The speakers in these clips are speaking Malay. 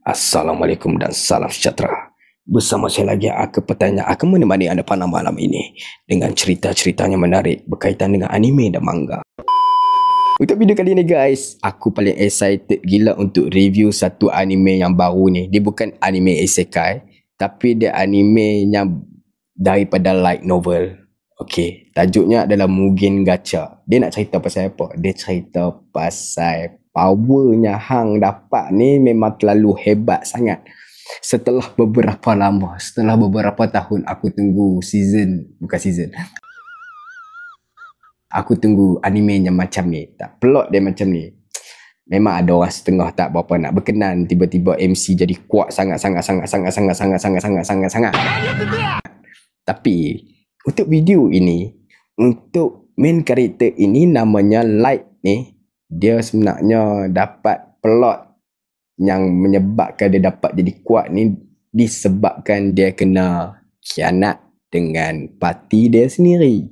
Assalamualaikum dan salam sejahtera. Bersama saya lagi Aku Petanya akan menemani anda pada malam ini dengan cerita-ceritanya menarik berkaitan dengan anime dan manga. Untuk video kali ini guys, aku paling excited gila untuk review satu anime yang baru ni. Dia bukan anime isekai, tapi dia anime yang daripada light novel. Okey, tajuknya adalah Mugen Gacha. Dia nak cerita pasal apa? Dia cerita pasal powernya hang dapat ni memang terlalu hebat sangat. Setelah beberapa lama, setelah beberapa tahun aku tunggu aku tunggu anime yang macam ni. Tak, plot dia macam ni. Memang ada orang setengah tak berapa nak berkenan, tiba-tiba MC jadi kuat sangat. Tapi untuk video ini, untuk main karakter ini namanya Light ni, dia sebenarnya dapat plot yang menyebabkan dia dapat jadi kuat ni disebabkan dia kena khianat dengan parti dia sendiri.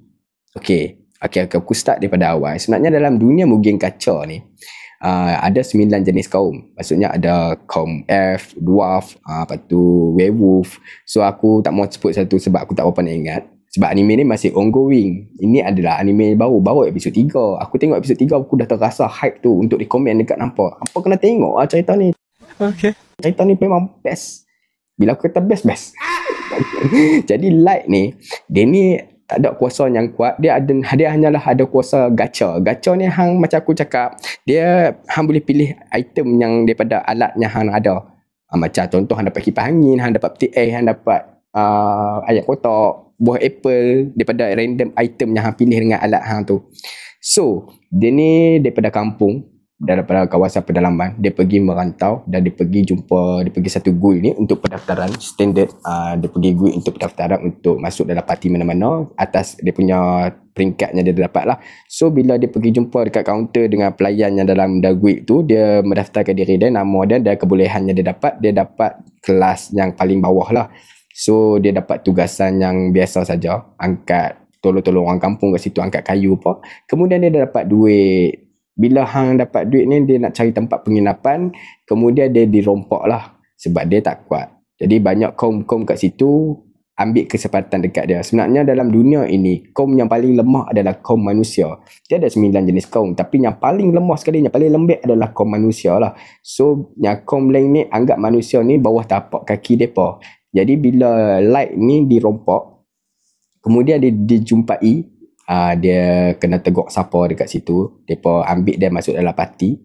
Okey, aku start daripada awal. Sebenarnya dalam dunia Mugen Gacha ni ada 9 jenis kaum. Maksudnya ada kaum elf, dwarf, lepas tu werewolf. So aku tak mau sebut satu sebab aku tak berapa nak ingat. Sebab anime ni masih ongoing. Ini adalah anime baru episod 3. Aku tengok episod 3 aku dah terasa hype tu untuk rekomen dekat nampak. Apa kena tengok cerita ni. Okay. Cerita ni memang best. Bila aku kata best. Jadi Light ni, dia ni tak ada kuasa yang kuat. Dia hanyalah ada kuasa gacha. Gacha ni hang macam aku cakap, dia hang boleh pilih item yang daripada alatnya hang ada. Macam contoh hang dapat kipas angin, hang dapat peti air, hang dapat ayat kotak, buah apple daripada random item yang hang pilih dengan alat hang tu. So, dia ni daripada kampung, daripada kawasan pedalaman, dia pergi merantau dan dia pergi satu guild ni untuk pendaftaran standard. Dia pergi guild untuk pendaftaran untuk masuk dalam parti mana-mana atas dia punya peringkatnya dia dapat lah. So bila dia pergi jumpa dekat kaunter dengan pelayan yang dalam guild tu, dia mendaftarkan diri dia, nama dia dan kebolehannya dia dapat kelas yang paling bawah lah. So dia dapat tugasan yang biasa saja, angkat tolong-tolong orang kampung kat situ, angkat kayu apa. Kemudian dia dapat duit. Bila hang dapat duit ni, dia nak cari tempat penginapan. Kemudian dia dirompak lah sebab dia tak kuat. Jadi banyak kaum-kaum kat situ ambil kesempatan dekat dia. Sebenarnya dalam dunia ini, kaum yang paling lemah adalah kaum manusia. Dia ada 9 jenis kaum, tapi yang paling lemah sekali, yang paling lembek adalah kaum manusia lah. So yang kaum lain ni anggap manusia ni bawah tapak kaki mereka. Jadi bila Light ni dirompak, kemudian dia dijumpai, dia kena tegur siapa dekat situ. Mereka ambil dia masuk dalam parti,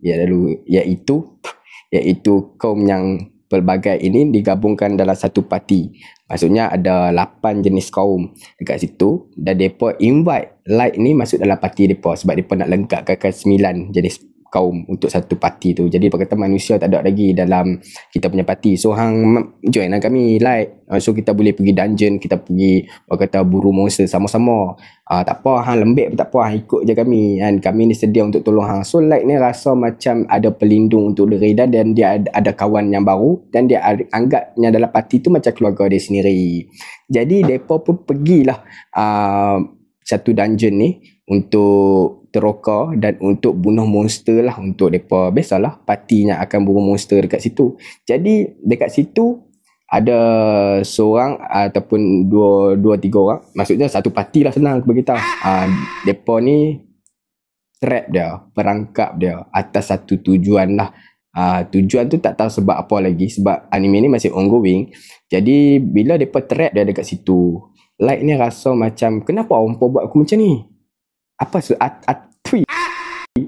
iaitu kaum yang pelbagai ini digabungkan dalam satu parti. Maksudnya ada 8 jenis kaum dekat situ dan mereka invite Light ni masuk dalam parti mereka sebab mereka nak lengkapkan 9 jenis kaum untuk satu parti tu. Jadi dia kata manusia tak ada lagi dalam kita punya parti. So hang join lah kami Light. So kita boleh pergi dungeon, kita pergi kata buru monster sama-sama. Tak apa hang lembek pun tak apa, hang ikut je kami kan. Kami ni sedia untuk tolong hang. So Light ni rasa macam ada pelindung untuk diri dan dia ada kawan yang baru dan dia anggapnya dalam parti tu macam keluarga dia sendiri. Jadi depa pun pergilah satu dungeon ni untuk teroka dan untuk bunuh monster lah untuk mereka. Biasalah parti yang akan bunuh monster dekat situ. Jadi dekat situ ada seorang ataupun dua tiga orang. Maksudnya satu parti lah, senang aku beritahu. Mereka ni trap dia, perangkap dia atas satu tujuan lah. Tujuan tu tak tahu sebab apa lagi, sebab anime ni masih ongoing. Jadi bila mereka trap dia dekat situ, Light ni rasa macam kenapa orang buat aku macam ni? Apa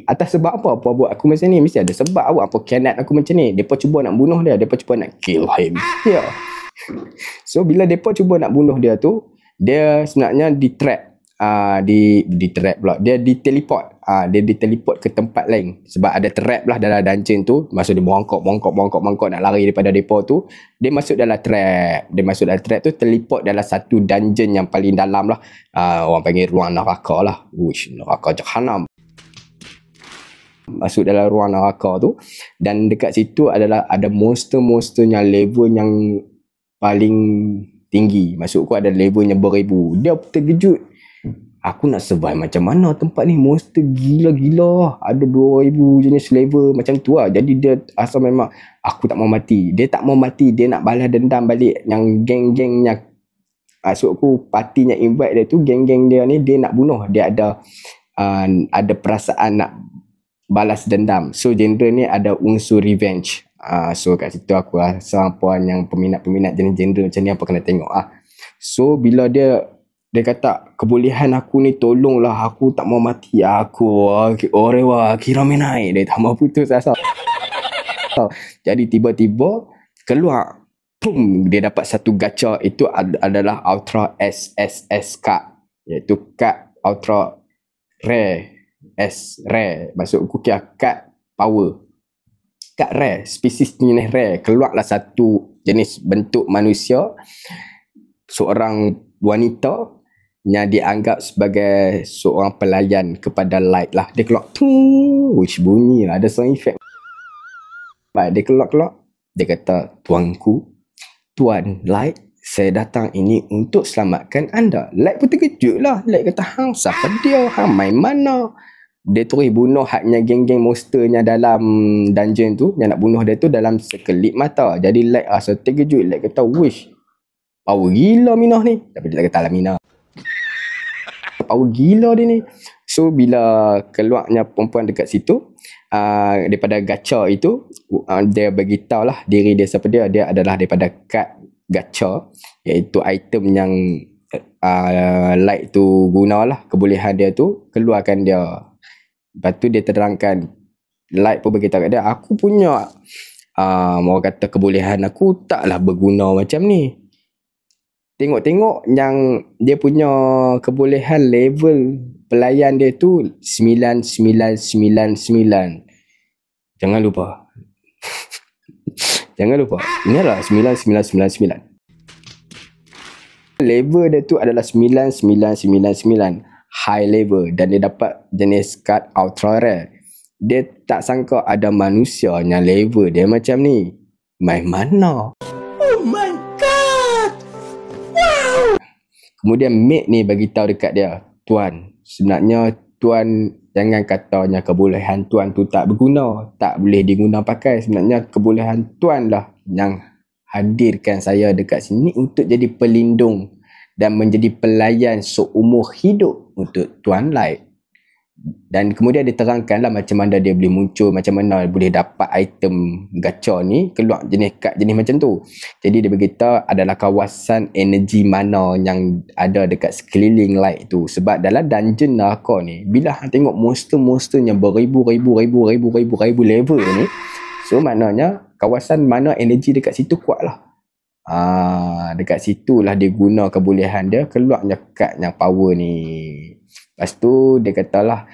atas sebab apa buat aku macam ni? Mesti ada sebab apa khianat aku macam ni. Depa cuba nak bunuh dia, depa cuba nak kill him. Yeah. So bila depa cuba nak bunuh dia tu, dia sebenarnya dia diteleport. Dia diteleport ke tempat lain sebab ada trap lah dalam dungeon tu. Masa dia bongkok nak lari daripada depa tu, dia masuk dalam trap tu, teleport dalam satu dungeon yang paling dalam lah. Orang panggil ruang neraka lah. Neraka Jahanam. Masuk dalam ruang neraka tu dan dekat situ ada monster-monster yang level yang paling tinggi. Maksudku ada levelnya beribu. Dia terkejut Aku nak survive macam mana tempat ni, monster gila-gila. Ada 2,000 jenis flavor macam tu lah. Jadi dia asal memang aku tak mau mati. Dia tak mau mati, dia nak balas dendam balik. Yang geng-gengnya, maksudku partinya invite dia tu, geng-geng dia ni dia nak bunuh. Dia ada perasaan nak balas dendam. So genre ni ada unsur revenge. So kat situ aku rasa puan yang peminat-peminat jenis genre macam ni apa kena tengok ah. So bila dia kata kebolehan aku ni tolonglah aku tak mau mati, aku orewa kira menai, dia tak mau putus asa. Jadi tiba-tiba keluar, boom, dia dapat satu gacha. Itu adalah Ultra SSS card, iaitu card Ultra Rare. Rare maksudku kira card power, card rare, spesies jenis rare. Keluarlah satu jenis bentuk manusia, seorang wanita yang dianggap sebagai seorang pelayan kepada light lah. Dia keluar, wish bunyi lah, ada sound effect. Dia keluar, dia kata, tuanku, tuan light, saya datang ini untuk selamatkan anda. Light pun terkejut lah. Light kata, hang siapa dia, hang main mana? Dia terus bunuh haknya geng-geng monsternya dalam dungeon tu. Yang nak bunuh dia tu dalam sekelip mata. Jadi Light rasa terkejut. Light kata, wish, power gila Minah ni. Tapi dia tak kata lah Minah, power gila dia ni. So bila keluarnya perempuan dekat situ, daripada gacha itu, dia beritahu lah diri dia siapa dia. Dia adalah daripada kad gacha, iaitu item yang Light tu gunalah, kebolehan dia tu, keluarkan dia. Lepas tu dia terangkan, Light pun beritahu kat dia, aku punya orang kata kebolehan aku taklah berguna macam ni. Tengok-tengok yang dia punya kebolehan level pelayan dia tu 9999. Jangan lupa. Jangan lupa. Inilah 9999. Level dia tu adalah 9999. High level. Dan dia dapat jenis card ultra rare. Dia tak sangka ada manusia yang level dia macam ni. Main mana? Oh my god! Wow! Kemudian mate ni bagi tahu dekat dia, tuan, sebenarnya tuan jangan katanya kebolehan tuan tu tak berguna, tak boleh diguna pakai. Sebenarnya kebolehan tuan lah yang hadirkan saya dekat sini untuk jadi pelindung dan menjadi pelayan seumur hidup untuk Tuan Light. Dan kemudian diterangkanlah macam mana dia boleh muncul, macam mana boleh dapat item gacha ni, keluar jenis kad jenis macam tu. Jadi dia beritahu adalah kawasan energi mana yang ada dekat sekeliling Light tu. Sebab dalam dungeon neraka ni, bila hang tengok monster-monster yang beribu-ribu level ni, so maknanya kawasan mana energi dekat situ kuat lah. Dekat situlah dia guna kebolehan dia, keluarnya kad yang power ni. Lepas tu dia katalah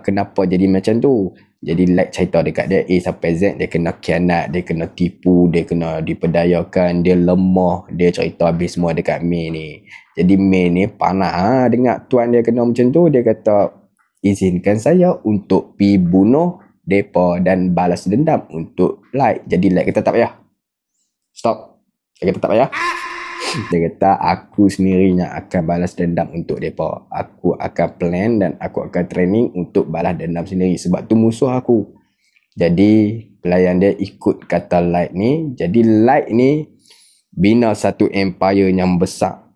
kenapa jadi macam tu. Jadi Light cerita dekat dia A sampai Z, dia kena khianat, dia kena tipu, dia kena diperdayakan, dia lemah. Dia cerita habis semua dekat May ni. Jadi May ni panah dengar tuan dia kena macam tu. Dia kata, izinkan saya untuk pergi bunuh depa dan balas dendam untuk Light. Jadi Light kata tak payah, stop. Dia kata tak payah. Dia kata aku sendirinya akan balas dendam untuk mereka. Aku akan plan dan aku akan training untuk balas dendam sendiri. Sebab tu musuh aku. Jadi pelayan dia ikut kata Light ni. Jadi Light ni bina satu empire yang besar.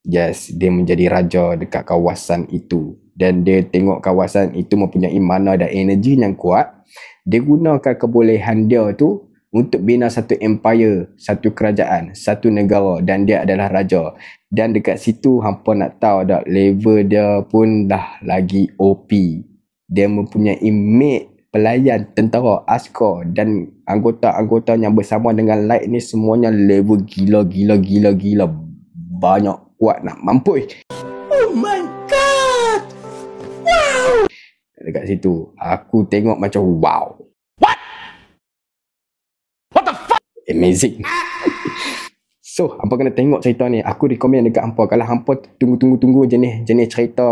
Yes, dia menjadi raja dekat kawasan itu. Dan dia tengok kawasan itu mempunyai mana dan energi yang kuat. Dia gunakan kebolehan dia tu untuk bina satu empire, satu kerajaan, satu negara, dan dia adalah raja. Dan dekat situ hampa nak tahu dah, level dia pun dah lagi OP. Dia mempunyai mate, pelayan, tentera, askar dan anggota-anggota yang bersama dengan Light ni semuanya level gila. Banyak kuat nak mampus. Oh my god! Wow! Dekat situ aku tengok macam wow. Amazing. So, hampa kena tengok cerita ni. Aku recommend dekat hampa. Kalau hampa tunggu jenis cerita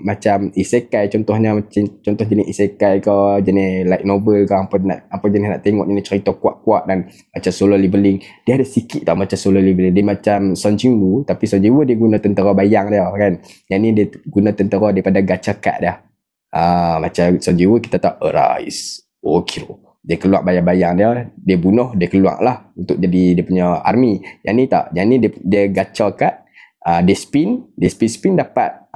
macam isekai, contohnya contoh jenis isekai ke, jenis light novel ke, hampa jenis nak tengok jenis cerita kuat-kuat dan macam solo leveling. Dia ada sikit tak macam solo leveling. Dia macam Son Jin-woo, tapi Son Jin-woo dia guna tentera bayang dia kan. Yang ni dia guna tentera daripada gacha card dia. Macam Son Jin-woo kita tahu Arise, Okiro. Dia keluar bayang-bayang dia bunuh, dia keluar lah untuk jadi dia punya army. Yang ni tak, yang ni dia gacha kat, dia spin dapat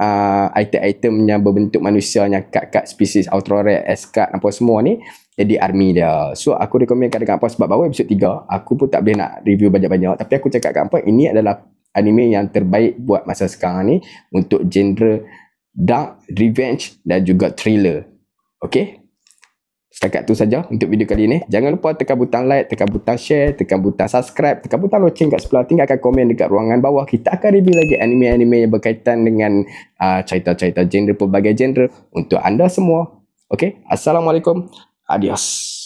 item-item yang berbentuk manusia yang kat spesies ultra rare, S-card apa semua ni jadi army dia. So aku recommend kat dekat apa sebab baru episod 3 aku pun tak boleh nak review banyak-banyak, tapi aku cakap kat apa ini adalah anime yang terbaik buat masa sekarang ni untuk genre dark, revenge dan juga thriller. Okay, setakat tu saja untuk video kali ni. Jangan lupa tekan butang like, tekan butang share, tekan butang subscribe, tekan butang loceng kat sebelah. Tinggalkan komen dekat ruangan bawah. Kita akan review lagi anime-anime yang berkaitan dengan cerita-cerita genre, pelbagai genre untuk anda semua. Okay, Assalamualaikum. Adios.